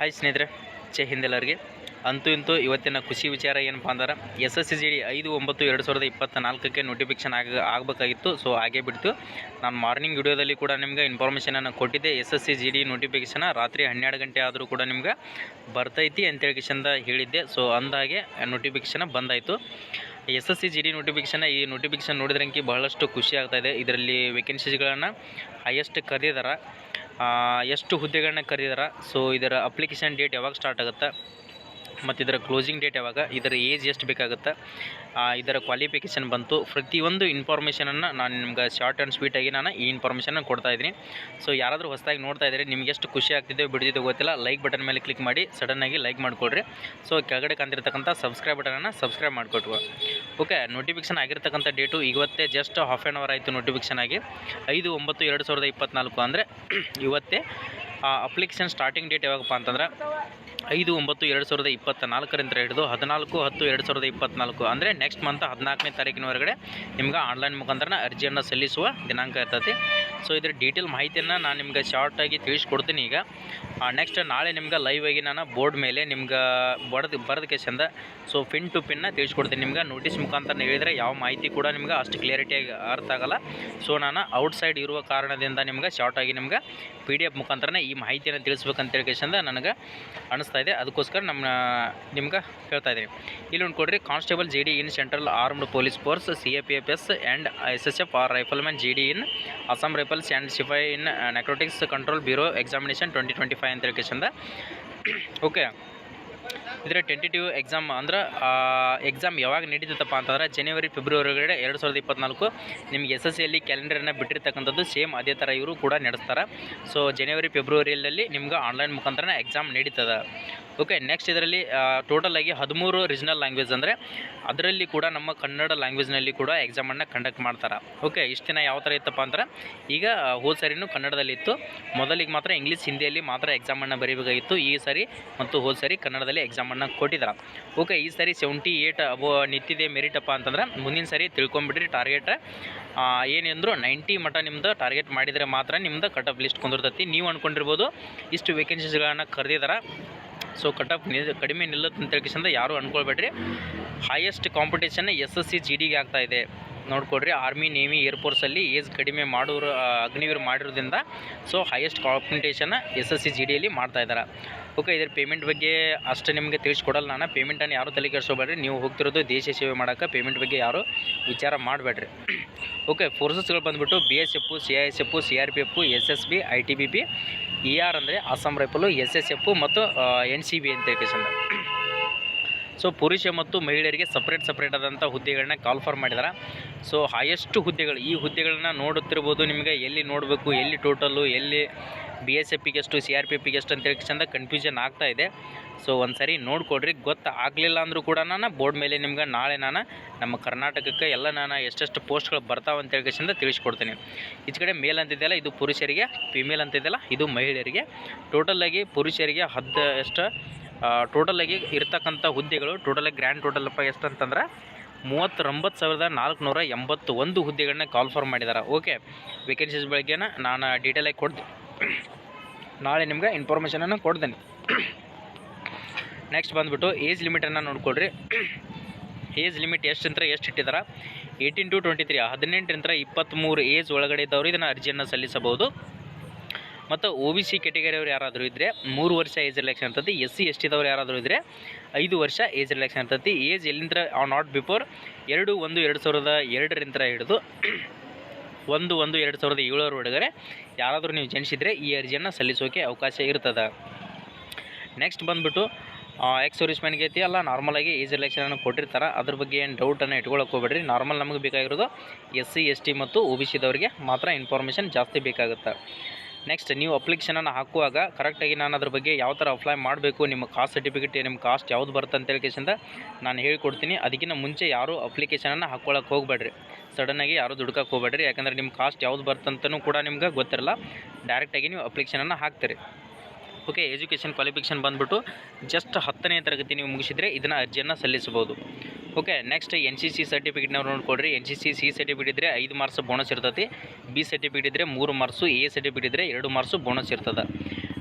Hi ಸ್ನೇಹಿತರೆ, ಜೈ ಹಿಂದ್ ಎಲ್ಲರಿಗೆ. ಅಂತೂ ಇಂತೂ ಇವತ್ತಿನ ಖುಷಿ ವಿಚಾರ ಏನಪ್ಪ ಅಂದ್ರೆ SSCGD 5/9/2024ಕ್ಕೆ ನೋಟಿಫಿಕೇಶನ್ ಆಗಬೇಕಾಗಿತ್ತು. ಸೊ ಹಾಗೇ ಬಿಡ್ತು. ನಾನು ಮಾರ್ನಿಂಗ್ ವಿಡಿಯೋದಲ್ಲಿ ಕೂಡ ನಿಮ್ಗೆ ಇನ್ಫಾರ್ಮೇಷನನ್ನು ಕೊಟ್ಟಿದ್ದೆ. SSCGD ನೋಟಿಫಿಕೇಶನ್ ರಾತ್ರಿ 12 ಗಂಟೆ ಆದರೂ ಕೂಡ ನಿಮ್ಗೆ ಬರ್ತೈತಿ ಅಂತೇಳಿಕಿಶಂದ ಹೇಳಿದ್ದೆ. ಸೊ ಅಂದಾಗೆ ನೋಟಿಫಿಕೇಶನ್ ಬಂದಾಯಿತು. SSCGD ನೋಟಿಫಿಕೇಶನ್ ಈ ನೋಟಿಫಿಕೇಶನ್ ನೋಡಿದ್ರಂಕಿ ಬಹಳಷ್ಟು ಖುಷಿ ಆಗ್ತಾಯಿದೆ. ಇದರಲ್ಲಿ ವೇಕೆನ್ಸೀಸ್ಗಳನ್ನು ಹೈಯೆಸ್ಟ್ ಕರೆದಿದ್ದಾರೆ. ಎಷ್ಟು ಹುದ್ದೆಗಳನ್ನ ಕರೆದಿದ್ದಾರೆ, ಸೊ ಇದರ ಅಪ್ಲಿಕೇಶನ್ ಡೇಟ್ ಯಾವಾಗ ಸ್ಟಾರ್ಟ್ ಆಗುತ್ತೆ ಮತ್ತು ಇದರ ಕ್ಲೋಸಿಂಗ್ ಡೇಟ್ ಯಾವಾಗ, ಇದರ ಏಜ್ ಎಷ್ಟು ಬೇಕಾಗುತ್ತೆ, ಇದರ ಕ್ವಾಲಿಫಿಕೇಷನ್ ಬಂತು, ಪ್ರತಿಯೊಂದು ಇನ್ಫಾರ್ಮೇಷನನ್ನು ನಾನು ನಿಮ್ಗೆ ಶಾರ್ಟ್ ಆ್ಯಂಡ್ ಸ್ವೀಟಾಗಿ ನಾನು ಈ ಇನ್ಫಾರ್ಮೇಷನ್ನ ಕೊಡ್ತಾಯಿದ್ದೀನಿ. ಸೊ ಯಾರಾದರೂ ಹೊಸದಾಗಿ ನೋಡ್ತಾ ಇದ್ದಾರೆ, ನಿಮಗೆ ಎಷ್ಟು ಖುಷಿ ಆಗ್ತಿದೆ ಬಿಡ್ತಿದೆ ಗೊತ್ತಿಲ್ಲ, ಲೈಕ್ ಬಟನ್ ಮೇಲೆ ಕ್ಲಿಕ್ ಮಾಡಿ ಸಡನ್ನಾಗಿ ಲೈಕ್ ಮಾಡಿಕೊಡ್ರಿ. ಸೊ ಕೆಳಗಡೆ ಕಾಣ್ತಿರ್ತಕ್ಕಂಥ ಸಬ್ಸ್ಕ್ರೈಬ್ ಬಟನನ್ನು ಸಬ್ಸ್ಕ್ರೈಬ್ ಮಾಡಿಕೊಟ್ರು. ಓಕೆ, ನೋಟಿಫಿಕೇಶನ್ ಆಗಿರ್ತಕ್ಕಂಥ ಡೇಟು ಇವತ್ತೇ ಜಸ್ಟ್ ಹಾಫ್ ಆ್ಯನ್ ಅವರ್ ಆಯಿತು ನೋಟಿಫಿಕೇಶನ್ ಆಗಿ. 5/9/2024 ಅಂದರೆ ಇವತ್ತೇ. ಅಪ್ಲಿಕೇಶನ್ ಸ್ಟಾರ್ಟಿಂಗ್ ಡೇಟ್ ಯಾವಾಗಪ್ಪ ಅಂತಂದ್ರೆ 5/9/2024 ಹಿಡಿದು 14/10/2024 ಅಂದರೆ ನೆಕ್ಸ್ಟ್ ಮಂತ್ 14ನೇ ತಾರೀಕಿನವರೆಗೆ ನಿಮ್ಗೆ ಆನ್ಲೈನ್ ಮುಖಾಂತರ ಅರ್ಜಿಯನ್ನು ಸಲ್ಲಿಸುವ ದಿನಾಂಕ ಇರ್ತೈತಿ. ಸೊ ಇದರ ಡೀಟೇಲ್ ಮಾಹಿತಿಯನ್ನು ನಾನು ನಿಮ್ಗೆ ಶಾರ್ಟಾಗಿ ತಿಳಿಸ್ಕೊಡ್ತೀನಿ. ಈಗ ನೆಕ್ಸ್ಟ್ ನಾಳೆ ನಿಮ್ಗೆ ಲೈವ್ ಆಗಿ ನಾನು ಬೋರ್ಡ್ ಮೇಲೆ ನಿಮ್ಗೆ ಬರೆದ ಕೇಸಿಂದ ಸೊ ಪಿನ್ ಟು ಪಿನ್ನ ತಿಳಿಸ್ಕೊಡ್ತೀನಿ. ನಿಮ್ಗೆ ನೋಟಿಸ್ ಮುಖಾಂತರ ಹೇಳಿದರೆ ಯಾವ ಮಾಹಿತಿ ಕೂಡ ನಿಮ್ಗೆ ಅಷ್ಟು ಕ್ಲಿಯರಿಟಿಯಾಗಿ ಅರ್ಥ ಆಗಲ್ಲ. ಸೊ ನಾನು ಔಟ್ಸೈಡ್ ಇರುವ ಕಾರಣದಿಂದ ನಿಮ್ಗೆ ಶಾರ್ಟಾಗಿ ನಿಮ್ಗೆ PDF ಮುಖಾಂತರ ಈ ಮಾಹಿತಿಯನ್ನು ತಿಳಿಸ್ಬೇಕಂತೇಳಿ ಕೇಸಿಂದ ನನಗೆ ಅನಿಸ್ತಾ ಇದೆ. ಅದಕ್ಕೋಸ್ಕರ ನಿಮ್ಗೆ ಹೇಳ್ತಾ ಇದ್ದೀನಿ. ಇಲ್ಲಿ ನೋಡ್ಕೊಡ್ರಿ, constable GD in central armed police force CAPFS and SSF or rifleman GD in Assam rifles and ಸಿಪಾಯಿ in narcotics control bureau examination 2025 ಅಂತ ಕೇಸಿಂದ. ಓಕೆ, ಇದರ ಟೆಂಟೇಟಿವ್ ಎಕ್ಸಾಮ್ ಅಂದ್ರೆ ಎಕ್ಸಾಮ್ ಯಾವಾಗ ನಡೀತೈತಪ್ಪ ಅಂತಂದ್ರೆ ಜನವರಿ ಫೆಬ್ರವರಿ 2024 ನಿಮ್ಗೆ SSCಯಲ್ಲಿ ಕ್ಯಾಲೆಂಡರನ್ನು ಬಿಟ್ಟಿರ್ತಕ್ಕಂಥದ್ದು ಸೇಮ್ ಅದೇ ಥರ ಇವರು ಕೂಡ ನಡೆಸ್ತಾರೆ. ಸೊ ಜನವರಿ ಫೆಬ್ರವರಿಯಲ್ಲಿ ನಿಮ್ಗೆ ಆನ್ಲೈನ್ ಮುಖಾಂತರ ಎಕ್ಸಾಮ್ ನಡೀತದೆ. ಓಕೆ, ನೆಕ್ಸ್ಟ್ ಇದರಲ್ಲಿ ಟೋಟಲಾಗಿ 13 ರೀಜ್ನಲ್ ಲ್ಯಾಂಗ್ವೇಜ್ ಅಂದರೆ ಅದರಲ್ಲಿ ಕೂಡ ನಮ್ಮ ಕನ್ನಡ ಲ್ಯಾಂಗ್ವೇಜ್ನಲ್ಲಿ ಕೂಡ ಎಕ್ಸಾಮನ್ನು ಕಂಡಕ್ಟ್ ಮಾಡ್ತಾರೆ. ಓಕೆ, ಇಷ್ಟು ದಿನ ಯಾವ ಥರ ಇತ್ತಪ್ಪ ಅಂದ್ರೆ ಈಗ ಹೋದ ಸರಿನೂ ಕನ್ನಡದಲ್ಲಿ ಇತ್ತು. ಮೊದಲಿಗೆ ಮಾತ್ರ ಇಂಗ್ಲೀಷ್ ಹಿಂದಿಯಲ್ಲಿ ಮಾತ್ರ ಎಕ್ಸಾಮನ್ನು ಬರೀಬೇಕಾಗಿತ್ತು. ಈ ಸರಿ ಮತ್ತು ಹೋದ ಸರಿ ಕನ್ನಡದಲ್ಲಿ ಎಕ್ಸಾಮನ್ನು ಕೊಟ್ಟಿದ್ದಾರೆ. ಓಕೆ, ಈ ಸರಿ 78 ಅಬೋ ನಿಂತಿದೆ ಮೆರಿಟಪ್ಪ ಅಂತಂದ್ರೆ ಮುಂದಿನ ಸರಿ ತಿಳ್ಕೊಂಬಿಡ್ರಿ. ಟಾರ್ಗೆಟ್ ಏನೆಂದರೂ 90 ಮಟ್ಟ ನಿಮ್ದು ಟಾರ್ಗೆಟ್ ಮಾಡಿದರೆ ಮಾತ್ರ ನಿಮ್ದು ಕಟ್ ಆಫ್ ಲಿಸ್ಟ್ ಕುಂದಿರ್ತೈತಿ. ನೀವು ಅಂದ್ಕೊಂಡಿರ್ಬೋದು ಇಷ್ಟು ವೇಕೆನ್ಸೀಸ್ಗಳನ್ನು ಕರೆದಿದ್ದಾರೆ, ಸೊ ಕಟ್ ಆಫ್ ಕಡಿಮೆ ನಿಲ್ಲುತ್ತೆ ಅಂತ ಹೇಳ್ಕಿಸಿಂದ ಯಾರೂ ಅಂದ್ಕೊಳ್ಬೇಡ್ರಿ. ಹೈಯೆಸ್ಟ್ ಕಾಂಪಿಟೇಷನ್ SSCGDಗೆ ಆಗ್ತಾಯಿದೆ. ನೋಡ್ಕೊಡ್ರಿ, ಆರ್ಮಿ ನೇವಿ ಏರ್ಫೋರ್ಸಲ್ಲಿ ಏಜ್ ಕಡಿಮೆ ಮಾಡೋರು ಅಗ್ನಿವೀರ್ ಮಾಡಿರೋದ್ರಿಂದ ಸೊ ಹೈಯೆಸ್ಟ್ ಕಾಂಪಿಟೇಷನ್ SSCGDಯಲ್ಲಿ ಮಾಡ್ತಾಯಿದ್ದಾರೆ. ಓಕೆ, ಇದರ ಪೇಮೆಂಟ್ ಬಗ್ಗೆ ಅಷ್ಟು ನಿಮಗೆ ತಿಳಿಸ್ಕೊಡಲ್ಲ ನಾನು. ಪೇಮೆಂಟನ್ನು ಯಾರೂ ತಲೆ ಕೆಡಿಸ್ಕೋಬೇಡ್ರಿ. ನೀವು ಹೋಗ್ತಿರೋದು ದೇಶ ಸೇವೆ ಮಾಡೋಕ್ಕೆ, ಪೇಮೆಂಟ್ ಬಗ್ಗೆ ಯಾರೂ ವಿಚಾರ ಮಾಡಬೇಡ್ರಿ. ಓಕೆ, ಫೋರ್ಸಸ್ಗಳು ಬಂದುಬಿಟ್ಟು BSF, CISF, CRPF, SSB, ITBP, ER ಅಂದರೆ ಅಸ್ಸಾಂ ರೈಫಲು, SSF ಮತ್ತು NCB ಅಂತ ಕೇಸಂದ. ಸೊ ಪುರುಷ ಮತ್ತು ಮಹಿಳೆಯರಿಗೆ ಸಪ್ರೇಟ್ ಆದಂಥ ಹುದ್ದೆಗಳನ್ನ ಕಾಲ್ಫರ್ ಮಾಡಿದ್ದಾರೆ. ಸೊ ಹೈಯೆಸ್ಟ್ ಹುದ್ದೆಗಳು, ಈ ಹುದ್ದೆಗಳನ್ನ ನೋಡುತ್ತಿರ್ಬೋದು. ನಿಮಗೆ ಎಲ್ಲಿ ನೋಡಬೇಕು, ಎಲ್ಲಿ ಟೋಟಲ್ಲು, ಎಲ್ಲಿ BSFಗೆ ಎಷ್ಟು, CRPFಗೆ ಎಷ್ಟು ಅಂತೇಳಿ ಚಂದ ಕನ್ಫ್ಯೂಷನ್ ಆಗ್ತಾ ಇದೆ. ಸೊ ಒಂದು ಸರಿ ನೋಡಿಕೊಡ್ರಿ. ಆಗಲಿಲ್ಲ ಅಂದರೂ ಕೂಡ ನಾನು ಬೋರ್ಡ್ ಮೇಲೆ ನಿಮ್ಗೆ ನಾಳೆ ನಾನು ನಮ್ಮ ಕರ್ನಾಟಕಕ್ಕೆ ಎಲ್ಲ ನಾನು ಎಷ್ಟೆಷ್ಟು ಪೋಸ್ಟ್ಗಳು ಬರ್ತಾವೆ ಅಂತೇಳಿ ಚಂದ ತಿಳಿಸ್ಕೊಡ್ತೀನಿ. ಈಚ ಕಡೆ ಮೇಲ್ ಅಂತಿದೆಯಲ್ಲ ಇದು ಪುರುಷರಿಗೆ, ಫಿಮೇಲ್ ಅಂತಿದೆಯಲ್ಲ ಇದು ಮಹಿಳೆಯರಿಗೆ. ಟೋಟಲಾಗಿ ಪುರುಷರಿಗೆ ಟೋಟಲಾಗಿ ಇರ್ತಕ್ಕಂಥ ಹುದ್ದೆಗಳು ಟೋಟಲಾಗಿ ಗ್ರ್ಯಾಂಡ್ ಟೋಟಲಪ್ಪ ಎಷ್ಟು ಅಂತಂದ್ರೆ 39,481 ಹುದ್ದೆಗಳನ್ನ ಕಾಲ್ಫರ್ ಮಾಡಿದ್ದಾರೆ. ಓಕೆ, ವೇಕೆನ್ಸೀಸ್ ಬಗ್ಗೆ ನಾನು ಡೀಟೇಲಾಗಿ ಕೊಡ್ತೀನಿ. ನಾಳೆ ನಿಮ್ಗೆ ಇನ್ಫಾರ್ಮೇಷನನ್ನು ಕೊಡ್ತೀನಿ. ನೆಕ್ಸ್ಟ್ ಬಂದುಬಿಟ್ಟು ಏಜ್ ಲಿಮಿಟನ್ನು ನೋಡ್ಕೊಡ್ರಿ. ಏಜ್ ಲಿಮಿಟ್ ಎಷ್ಟು ಇಟ್ಟಿದ್ದಾರೆ? 18 to 23, 18 23 ಏಜ್ ಒಳಗಡೆ ಇದ್ದವರು ಇದನ್ನು ಅರ್ಜಿಯನ್ನು ಸಲ್ಲಿಸಬಹುದು. ಮತ್ತು OBC ಕ್ಯಾಟಗರಿಯವರು ಯಾರಾದರೂ ಇದ್ದರೆ 3 ವರ್ಷ ಏಜ್ ರಿಲ್ಯಾಕ್ಸೇಷನ್ ಇರ್ತೈತಿ. SC ST ದವ್ರು ಯಾರಾದರೂ ಇದ್ದರೆ 5 ವರ್ಷ ಏಜ್ ರಿಲ್ಯಾಕ್ಸೇಷನ್ ಇರ್ತೈತಿ. ಏಜ್ ಎಲ್ಲಿಂದ ನಾಟ್ ಬಿಫೋರ್ 2/1/2002 ಹಿಡಿದು 1/1/2007 ಒಳಗಡೆ ಯಾರಾದರೂ ನೀವು ಜನಿಸಿದರೆ ಈ ಅರ್ಜಿಯನ್ನು ಸಲ್ಲಿಸೋಕೆ ಅವಕಾಶ ಇರ್ತದೆ. ನೆಕ್ಸ್ಟ್ ಬಂದುಬಿಟ್ಟು ಎಕ್ಸ್ ಸರ್ವಿಸ್ಮ್ಯಾನ್ಗೆ ಐತಿ ಅಲ್ಲ, ನಾರ್ಮಲಾಗಿ ಏಜ್ ರಿಲ್ಯಾಕ್ಸೇಷನ್ ಕೊಟ್ಟಿರ್ತಾರೆ. ಅದ್ರ ಬಗ್ಗೆ ಏನು ಡೌಟನ್ನು ಇಟ್ಕೊಳ್ಳೋಕೆ ಹೋಗ್ಬೇಡ್ರಿ. ನಾರ್ಮಲ್ ನಮಗೆ ಬೇಕಾಗಿರೋದು SC ST ಮತ್ತು OBC ದವ್ರಿಗೆ ಮಾತ್ರ ಇನ್ಫಾರ್ಮೇಷನ್ ಜಾಸ್ತಿ ಬೇಕಾಗುತ್ತೆ. ನೆಕ್ಸ್ಟ್ ನೀವು ಅಪ್ಲಿಕೇಶನನ್ನು ಹಾಕುವಾಗ ಕರೆಕ್ಟಾಗಿ ನಾನು ಅದ್ರ ಬಗ್ಗೆ ಯಾವ ಥರ ಅಪ್ಲೈ ಮಾಡಬೇಕು, ನಿಮ್ಮ ಕಾಸ್ಟ್ ಸರ್ಟಿಫಿಕೇಟ್, ನಿಮ್ಮ ಕಾಸ್ಟ್ ಯಾವುದು ಬರುತ್ತೆ ಅಂತೇಳಿ ಕೇಸಿಂದ ನಾನು ಹೇಳ್ಕೊಡ್ತೀನಿ. ಅದಕ್ಕಿಂತ ಮುಂಚೆ ಯಾರೂ ಅಪ್ಲಿಕೇಶನನ್ನು ಹಾಕ್ಕೊಳ್ಳೋಕೆ ಹೋಗಬೇಡ್ರಿ. ಸಡನ್ನಾಗಿ ಯಾರೂ ದುಡ್ಕೋಕೆ ಹೋಗಬೇಡ್ರಿ. ಯಾಕಂದರೆ ನಿಮ್ಮ ಕಾಸ್ಟ್ ಯಾವುದು ಬರ್ತಂತನೂ ಕೂಡ ನಿಮ್ಗೆ ಗೊತ್ತಿರಲ್ಲ. ಡೈರೆಕ್ಟಾಗಿ ನೀವು ಅಪ್ಲಿಕೇಶನನ್ನು ಹಾಕ್ತೀರಿ. ಓಕೆ, ಎಜುಕೇಷನ್ ಕ್ವಾಲಿಫಿಕೇಷನ್ ಬಂದುಬಿಟ್ಟು ಜಸ್ಟ್ 10ನೇ ತರಗತಿ ನೀವು ಮುಗಿಸಿದರೆ ಇದನ್ನು ಅರ್ಜಿಯನ್ನು ಸಲ್ಲಿಸಬಹುದು. ಓಕೆ, ನೆಕ್ಸ್ಟ್ NCC ಸರ್ಟಿಫಿಕೇಟ್ನವ್ರು ನೋಡ್ಕೊಡ್ರಿ. NCC C ಸರ್ಟಿಫಿಕೇಟ್ ಇದ್ದರೆ 5 ಮಾರ್ಕ್ಸ್ ಬೋನಸ್ ಇರ್ತೈತಿ. B ಸರ್ಟಿಫಿಕೇಟ್ ಇದ್ದರೆ 3 ಮಾರ್ಕ್ಸು, A ಸರ್ಟಿಫಿಕೇಟ್ ಇದ್ದರೆ 2 ಮಾರ್ಕ್ಸು ಬೋನಸ್ ಇರ್ತದೆ.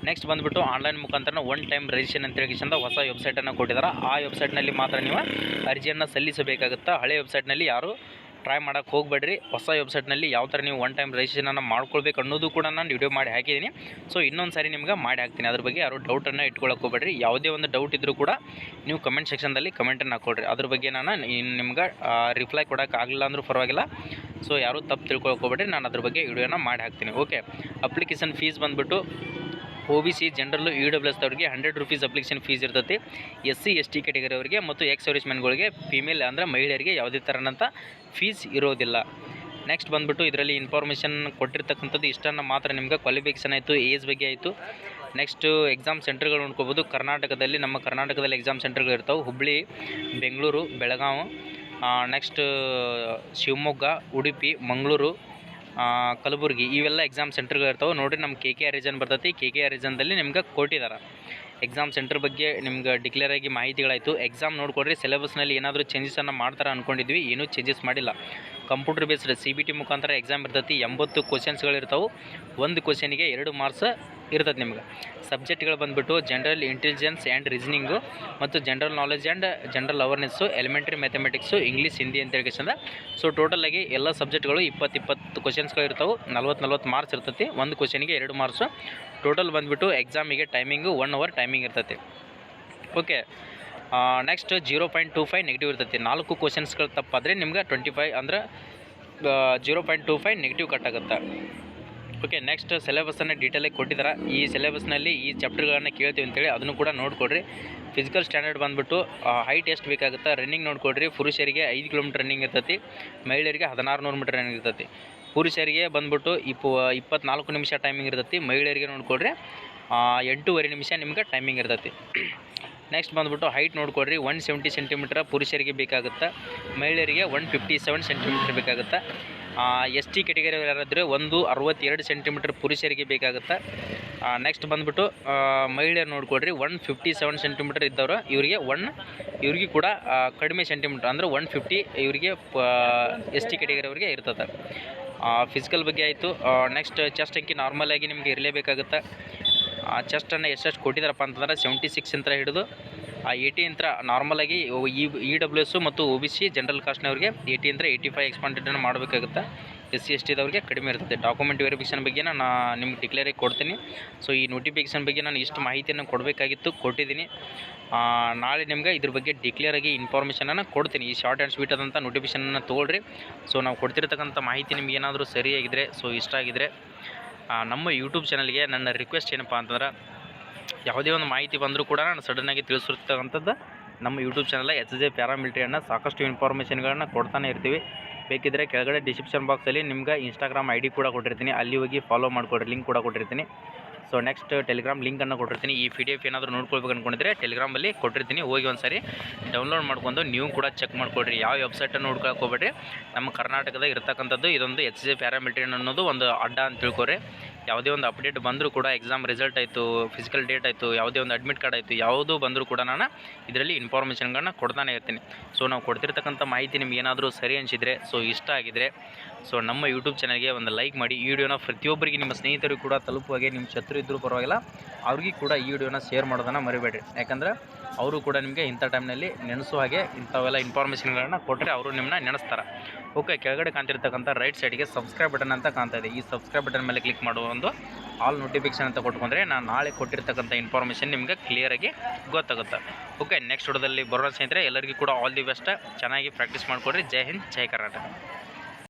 ನೆಕ್ಸ್ಟ್ ಬಂದುಬಿಟ್ಟು ಆನ್ಲೈನ್ ಮುಖಾಂತರ ಒನ್ ಟೈಮ್ ರಿಜಿಸ್ಟ್ರೇಷನ್ ಅಂತ ಹೇಳಿದ ಹೊಸ ವೆಬ್ಸೈಟನ್ನು ಕೊಟ್ಟಿದ್ದಾರೆ. ಆ ವೆಬ್ಸೈಟ್ನಲ್ಲಿ ಮಾತ್ರ ನೀವು ಅರ್ಜಿಯನ್ನು ಸಲ್ಲಿಸಬೇಕಾಗುತ್ತಾ. ಹಳೆ ವೆಬ್ಸೈಟ್ನಲ್ಲಿ ಯಾರು ಟ್ರೈ ಮಾಡೋಕ್ಕೆ ಹೋಗಬೇಡ್ರಿ. ಹೊಸ ವೆಬ್ಸೈಟ್ನಲ್ಲಿ ಯಾವ ಥರ ನೀವು ಒನ್ ಟೈಮ್ ರಿಜಿಸ್ಟ್ರೇಷನನ್ನು ಮಾಡ್ಕೊಳ್ಬೇಕು ಅನ್ನೋದು ಕೂಡ ನಾನು ವಿಡಿಯೋ ಮಾಡಿ ಹಾಕಿದ್ದೀನಿ. ಸೊ ಇನ್ನೊಂದು ಸಾರಿ ನಿಮ್ಗೆ ಮಾಡಿ ಹಾಕ್ತೀನಿ. ಅದ್ರ ಬಗ್ಗೆ ಯಾರು ಡೌಟನ್ನು ಇಟ್ಕೊಳ್ಳೋಕೆ ಹೋಗಬೇಡ್ರಿ. ಯಾವುದೇ ಒಂದು ಡೌಟ್ ಇದ್ದರೂ ಕೂಡ ನೀವು ಕಮೆಂಟ್ ಸೆಕ್ಷನ್ದಲ್ಲಿ ಕಮೆಂಟನ್ನು ಹಾಕ್ಕೊಡ್ರಿ. ಅದ್ರ ಬಗ್ಗೆ ನಾನು ನಿಮ್ಗೆ ರಿಪ್ಲೈ ಕೊಡೋಕೆ ಆಗಲಿಲ್ಲ ಅಂದರೂ ಪರವಾಗಿಲ್ಲ. ಸೊ ಯಾರೂ ತಪ್ಪು ತಿಳ್ಕೊಳಕ್ಕೆ ಹೋಗಬೇಡ್ರಿ. ನಾನು ಅದ್ರ ಬಗ್ಗೆ ವಿಡಿಯೋನ ಮಾಡಿ ಹಾಕ್ತೀನಿ. ಓಕೆ, ಅಪ್ಲಿಕೇಶನ್ ಫೀಸ್ ಬಂದುಬಿಟ್ಟು OBC ಜನರಲ್ಲು EWS ಅವ್ರಿಗೆ 100 ರೂಪೀಸ್ ಅಪ್ಲಿಕೇಶನ್ ಫೀಸ್ ಇರ್ತೈತಿ. SC ST ಕ್ಯಾಟಗರಿ ಅವರಿಗೆ ಮತ್ತು ಎಕ್ಸ್ ಸರ್ವಿಸ್ಮೆನ್ಗಳಿಗೆ ಫೀಮೇಲ್ ಅಂದರೆ ಮಹಿಳೆಯರಿಗೆ ಯಾವುದೇ ಥರನಂಥ ಫೀಸ್ ಇರೋದಿಲ್ಲ. ನೆಕ್ಸ್ಟ್ ಬಂದುಬಿಟ್ಟು ಇದರಲ್ಲಿ ಇನ್ಫಾರ್ಮೇಷನ್ ಕೊಟ್ಟಿರ್ತಕ್ಕಂಥದ್ದು ಇಷ್ಟನ್ನು ಮಾತ್ರ. ನಿಮ್ಗೆ ಕ್ವಾಲಿಫಿಕೇಷನ್ ಆಯಿತು, ಏಜ್ ಬಗ್ಗೆ ಆಯಿತು. ನೆಕ್ಸ್ಟು ಎಕ್ಸಾಮ್ ಸೆಂಟರ್ಗಳು ನೋಡ್ಕೋಬೋದು. ನಮ್ಮ ಕರ್ನಾಟಕದಲ್ಲಿ ಎಕ್ಸಾಮ್ ಸೆಂಟರ್ಗಳು ಇರ್ತಾವೆ. ಹುಬ್ಬಳ್ಳಿ, ಬೆಂಗಳೂರು, ಬೆಳಗಾವಿ, ನೆಕ್ಸ್ಟ್ ಶಿವಮೊಗ್ಗ, ಉಡುಪಿ, ಮಂಗಳೂರು, ಕಲಬುರಗಿ ಇವೆಲ್ಲ ಎಕ್ಸಾಮ್ ಸೆಂಟರ್ಗಳು ಇರ್ತಾವೆ. ನೋಡಿರಿ, ನಮ್ಮ KKR ರೀಜನ್ ಬರ್ತೈತಿ. KKR ರೀಜನ್ದಲ್ಲಿ ನಿಮ್ಗೆ ಕೊಟ್ಟಿದ್ದಾರೆ. ಎಕ್ಸಾಮ್ ಸೆಂಟರ್ ಬಗ್ಗೆ ನಿಮ್ಗೆ ಡಿಕ್ಲೇರ್ ಆಗಿ ಮಾಹಿತಿಗಳಾಯಿತು. ಎಕ್ಸಾಮ್ ನೋಡ್ಕೊಡ್ರಿ. ಸಿಲೆಬಸ್ನಲ್ಲಿ ಏನಾದರೂ ಚೇಂಜಸನ್ನು ಮಾಡ್ತಾರೆ ಅಂದ್ಕೊಂಡಿದ್ವಿ, ಏನೂ ಚೇಂಜಸ್ ಮಾಡಿಲ್ಲ. ಕಂಪ್ಯೂಟರ್ ಬೇಸ್ಡ್ CBT ಮುಖಾಂತರ ಎಕ್ಸಾಮ್ ಇರ್ತೈತಿ. 80 ಕ್ವಶನ್ಸ್ಗಳಿರ್ತಾವೆ. ಒಂದು ಕ್ವಶನಿಗೆ 2 ಮಾರ್ಕ್ಸ್ ಇರ್ತದೆ. ನಿಮ್ಗೆ ಸಬ್ಜೆಕ್ಟ್ಗಳು ಬಂದುಬಿಟ್ಟು ಜನರಲ್ ಇಂಟೆಲಿಜೆನ್ಸ್ ಆ್ಯಂಡ್ ರೀಸನಿಂಗು ಮತ್ತು general knowledge and general awareness, elementary mathematics, English, Hindi ಅಂತ ಹೇಳ್ಕೇಸಿಂದ. ಸೊ ಟೋಟಲಾಗಿ ಎಲ್ಲ ಸಬ್ಜೆಕ್ಟ್ಗಳು 20 ಕ್ವಶನ್ಸ್ಗಳು ಇರ್ತಾವೆ. 40 ಮಾರ್ಕ್ಸ್ ಇರ್ತೈತಿ. ಒಂದು ಕ್ವಶನಿಗೆ 2 ಮಾರ್ಕ್ಸು. ಟೋಟಲ್ ಬಂದುಬಿಟ್ಟು ಎಕ್ಸಾಮಿಗೆ ಟೈಮಿಂಗು 1 ಅವರ್ ಟೈಮಿಂಗ್ ಇರ್ತೈತಿ. ಓಕೆ, ನೆಕ್ಸ್ಟ್ 0.25 ನೆಗೆಟಿವ್ ಇರ್ತೈತಿ. 4 ಕ್ವಶನ್ಸ್ಗಳು ತಪ್ಪಾದರೆ ನಿಮ್ಗೆ 25 ಅಂದರೆ 0.25 ನೆಗೆಟಿವ್ ಕಟ್ ಆಗುತ್ತೆ. ಓಕೆ, ನೆಕ್ಸ್ಟ್ ಸಿಲೆಬಸ್ಸನ್ನು ಡೀಟೇಲಾಗಿ ಕೊಟ್ಟಿದ್ದಾರೆ. ಈ ಸಿಲೆಬಸ್ನಲ್ಲಿ ಈ ಚಾಪ್ಟರ್ಗಳನ್ನು ಕೇಳ್ತೀವಿ ಅಂತೇಳಿ ಅದನ್ನು ಕೂಡ ನೋಡಿಕೊಡ್ರಿ. ಫಿಸಿಕಲ್ ಸ್ಟ್ಯಾಂಡರ್ಡ್ ಬಂದುಬಿಟ್ಟು ಹೈಟ್ ಎಷ್ಟು ಬೇಕಾಗುತ್ತೆ ರನ್ನಿಂಗ್ ನೋಡಿಕೊಡ್ರಿ. ಪುರುಷರಿಗೆ 5 ಕಿಲೋಮೀಟರ್ ರನ್ನಿಂಗ್ ಇರ್ತೈತಿ. ಮಹಿಳೆಯರಿಗೆ 1600 ಮೀಟರ್ ರನ್ನಿಂಗ್ ಇರ್ತೈತಿ. ಪುರುಷರಿಗೆ ಬಂದುಬಿಟ್ಟು 24 ನಿಮಿಷ ಟೈಮಿಂಗ್ ಇರ್ತೈತಿ. ಮಹಿಳೆಯರಿಗೆ ನೋಡಿಕೊಡ್ರಿ 8.5 ನಿಮಿಷ ನಿಮ್ಗೆ ಟೈಮಿಂಗ್ ಇರ್ತೈತಿ. ನೆಕ್ಸ್ಟ್ ಬಂದುಬಿಟ್ಟು ಹೈಟ್ ನೋಡಿಕೊಡ್ರಿ. 170 ಸೆಂಟಿಮೀಟರ್ ಪುರುಷರಿಗೆ ಬೇಕಾಗುತ್ತೆ. ಮಹಿಳೆಯರಿಗೆ 157 ಸೆಂಟಿಮೀಟರ್ ಬೇಕಾಗುತ್ತೆ. ST ಕ್ಯಾಟಗರಿ ಯಾರಾದರೆ 162 ಸೆಂಟಿಮೀಟರ್ ಪುರುಷರಿಗೆ ಬೇಕಾಗುತ್ತೆ. ನೆಕ್ಸ್ಟ್ ಬಂದುಬಿಟ್ಟು ಮಹಿಳೆಯರು ನೋಡಿಕೊಡ್ರಿ 157 ಸೆಂಟಿಮೀಟರ್ ಇದ್ದವರು ಇವ್ರಿಗೆ ಕೂಡ ಕಡಿಮೆ ಸೆಂಟಿಮೀಟರ್ ಅಂದರೆ 150 ಇವರಿಗೆ ST ಕ್ಯಾಟಗರಿ ಅವರಿಗೆ ಇರ್ತದೆ. ಫಿಸಿಕಲ್ ಬಗ್ಗೆ ಆಯಿತು. ನೆಕ್ಸ್ಟ್ ಚೆಸ್ಟ್ ಅಂಕಿ ನಾರ್ಮಲ್ ಆಗಿ ನಿಮಗೆ ಇರಲೇಬೇಕಾಗುತ್ತೆ. ಚೆಸ್ಟನ್ನು ಎಷ್ಟು ಕೊಟ್ಟಿದ್ದಾರಪ್ಪ ಅಂತಂದ್ರೆ 76 ಅಂತ ಹಿಡಿದು 80 ಅಂತ ನಾರ್ಮಲಾಗಿ EWS ಮತ್ತು OBC ಜನರಲ್ ಕಾಸ್ಟ್ನವ್ರಿಗೆ 80 ಅಂದರೆ 85 ಎಕ್ಸ್ಪಾಂಡೆಡನ್ನು ಮಾಡಬೇಕಾಗುತ್ತೆ. SC ST ದವ್ರಿಗೆ ಕಡಿಮೆ ಇರ್ತದೆ. ಡಾಕ್ಯುಮೆಂಟ್ ವೆರಿಫಿಕೇಷನ್ ಬಗ್ಗೆ ನಾನು ನಿಮ್ಗೆ ಡಿಕ್ಲೇರಾಗಿ ಕೊಡ್ತೀನಿ. ಸೊ ಈ ನೋಟಿಫಿಕೇಷನ್ ಬಗ್ಗೆ ನಾನು ಇಷ್ಟು ಮಾಹಿತಿಯನ್ನು ಕೊಡಬೇಕಾಗಿತ್ತು, ಕೊಟ್ಟಿದ್ದೀನಿ. ನಾಳೆ ನಿಮ್ಗೆ ಇದ್ರ ಬಗ್ಗೆ ಡಿಕ್ಲೇರಾಗಿ ಇನ್ಫಾರ್ಮೇಷನನ್ನು ಕೊಡ್ತೀನಿ. ಈ ಶಾರ್ಟ್ ಆ್ಯಂಡ್ ಸ್ವೀಟ್ ಆದಂಥ ನೋಟಿಫಿಕೇಷನನ್ನು ತೊಗೊಳ್ರಿ. ಸೊ ನಾವು ಕೊಡ್ತಿರ್ತಕ್ಕಂಥ ಮಾಹಿತಿ ನಿಮ್ಗೆ ಏನಾದರೂ ಸರಿಯಾಗಿದ್ದರೆ, ಸೊ ಇಷ್ಟ ಆಗಿದ್ದರೆ ನಮ್ಮ ಯೂಟ್ಯೂಬ್ ಚಾನಲ್ಗೆ ನನ್ನ ರಿಕ್ವೆಸ್ಟ್ ಏನಪ್ಪ ಅಂತಂದ್ರೆ, ಯಾವುದೇ ಒಂದು ಮಾಹಿತಿ ಬಂದರೂ ಕೂಡ ನಾನು ಸಡನ್ನಾಗಿ ತಿಳಿಸಿರ್ತಕ್ಕಂಥದ್ದು ನಮ್ಮ ಯೂಟ್ಯೂಬ್ ಚಾನಲ್ SJ ಪ್ಯಾರಾಮಿಲಿಟರಿಯನ್ನು ಸಾಕಷ್ಟು ಇನ್ಫಾರ್ಮೇಷನ್ಗಳನ್ನು ಕೊಡ್ತಾನೆ ಇರ್ತೀವಿ. ಬೇಕಿದ್ದರೆ ಕೆಳಗಡೆ ಡಿಸ್ಕ್ರಿಪ್ಷನ್ ಬಾಕ್ಸಲ್ಲಿ ನಿಮ್ಗೆ ಇನ್ಸ್ಟಾಗ್ರಾಮ್ ID ಕೂಡ ಕೊಟ್ಟಿರ್ತೀನಿ. ಅಲ್ಲಿ ಹೋಗಿ ಫಾಲೋ ಮಾಡಿಕೊಡ್ರಿ. ಲಿಂಕ್ ಕೂಡ ಕೊಟ್ಟಿರ್ತೀನಿ. ಸೊ ನೆಕ್ಸ್ಟ್ ಟೆಲಿಗ್ರಾಮ್ ಲಿಂಕನ್ನು ಕೊಟ್ಟಿರ್ತೀನಿ. ಈ PDF ಏನಾದರೂ ನೋಡ್ಕೊಳ್ಬೇಕು ಅಂದ್ಕೊಂಡಿದ್ರೆ ಟೆಲಿಗ್ರಾಮಲ್ಲಿ ಕೊಟ್ಟಿರ್ತೀನಿ. ಹೋಗಿ ಒಂದು ಸಾರಿ ಡೌನ್ಲೋಡ್ ಮಾಡ್ಕೊಂಡು ನೀವು ಕೂಡ ಚೆಕ್ ಮಾಡಿಕೊಡ್ರಿ. ಯಾವ ವೆಬ್ಸೈಟನ್ನು ನೋಡ್ಕೊಳಕ್ಕೆ ಹೋಗ್ಬೇಡ್ರಿ. ನಮ್ಮ ಕರ್ನಾಟಕದ ಇರತಕ್ಕಂಥದ್ದು ಇದೊಂದು SJ ಪ್ಯಾರಾಮಿಲಿಟರಿ ಅನ್ನೋದು ಒಂದು ಅಡ್ಡ ಅಂತ ತಿಳ್ಕೊರಿ. ಯಾವುದೇ ಒಂದು ಅಪ್ಡೇಟ್ ಬಂದರೂ ಕೂಡ, ಎಕ್ಸಾಮ್ ರಿಸಲ್ಟ್ ಆಯಿತು, ಫಿಸಿಕಲ್ ಡೇಟ್ ಆಯಿತು, ಯಾವುದೇ ಒಂದು ಅಡ್ಮಿಟ್ ಕಾರ್ಡ್ ಆಯಿತು, ಯಾವುದೂ ಬಂದರೂ ಕೂಡ ನಾನು ಇದರಲ್ಲಿ ಇನ್ಫಾರ್ಮೇಷನ್ಗಳನ್ನ ಕೊಡ್ತಾನೆ ಇರ್ತೀನಿ. ಸೊ ನಾವು ಕೊಡ್ತಿರ್ತಕ್ಕಂಥ ಮಾಹಿತಿ ನಿಮ್ಗೆ ಏನಾದರೂ ಸರಿ ಅನಿಸಿದರೆ, ಸೊ ಇಷ್ಟ ಆಗಿದರೆ, ಸೊ ನಮ್ಮ ಯೂಟ್ಯೂಬ್ ಚಾನಲ್ಗೆ ಒಂದು ಲೈಕ್ ಮಾಡಿ. ಈ ವಿಡಿಯೋನ ಪ್ರತಿಯೊಬ್ಬರಿಗೆ ನಿಮ್ಮ ಸ್ನೇಹಿತರಿಗೂ ಕೂಡ ತಲುಪುವಾಗೆ, ನಿಮ್ಮ ಶತ್ರು ಇದ್ದರೂ ಪರವಾಗಿಲ್ಲ ಅವ್ರಿಗೆ ಕೂಡ ಈ ವಿಡಿಯೋನ ಶೇರ್ ಮಾಡೋದನ್ನು ಮರಿಬೇಡ್ರಿ. ಯಾಕಂದರೆ ಅವರು ಕೂಡ ನಿಮಗೆ ಇಂಥ ಟೈಮ್ನಲ್ಲಿ ನೆನೆಸೋ ಹಾಗೆ ಇಂಥವೆಲ್ಲ ಇನ್ಫಾರ್ಮೇಷನ್ಗಳನ್ನ ಕೊಟ್ಟರೆ ಅವರು ನಿಮ್ಮನ್ನ ನೆನೆಸ್ತಾರೆ. ಓಕೆ, ಕೆಳಗಡೆ ಕಾಣ್ತಿರ್ತಕ್ಕಂಥ ರೈಟ್ ಸೈಡ್ಗೆ ಸಬ್ಸ್ಕ್ರೈಬ್ ಬಟನ್ ಅಂತ ಕಾಣ್ತಾ ಇದೆ. ಈ ಸಬ್ಸ್ಕ್ರೈಬ್ ಬಟನ್ ಮೇಲೆ ಕ್ಲಿಕ್ ಮಾಡುವ ಒಂದು ಆಲ್ ನೋಟಿಫಿಕೇಷನ್ ಅಂತ ಕೊಟ್ಕೊಂಡ್ರೆ ನಾನು ನಾಳೆ ಕೊಟ್ಟಿರ್ತಕ್ಕಂಥ ಇನ್ಫಾರ್ಮೇಷನ್ ನಿಮಗೆ ಕ್ಲಿಯರಾಗಿ ಗೊತ್ತಾಗುತ್ತೆ. ಓಕೆ, ನೆಕ್ಸ್ಟ್ ವಿಡಿಯೋದಲ್ಲಿ ಬರೋಣ ಸ್ನೇಹಿತರೆ. ಎಲ್ಲರಿಗೂ ಕೂಡ ಆಲ್ ದಿ ಬೆಸ್ಟ್. ಚೆನ್ನಾಗಿ ಪ್ರಾಕ್ಟೀಸ್ ಮಾಡಿಕೊಡ್ರಿ. ಜೈ ಹಿಂದ್, ಜೈ ಕರ್ನಾಟಕ.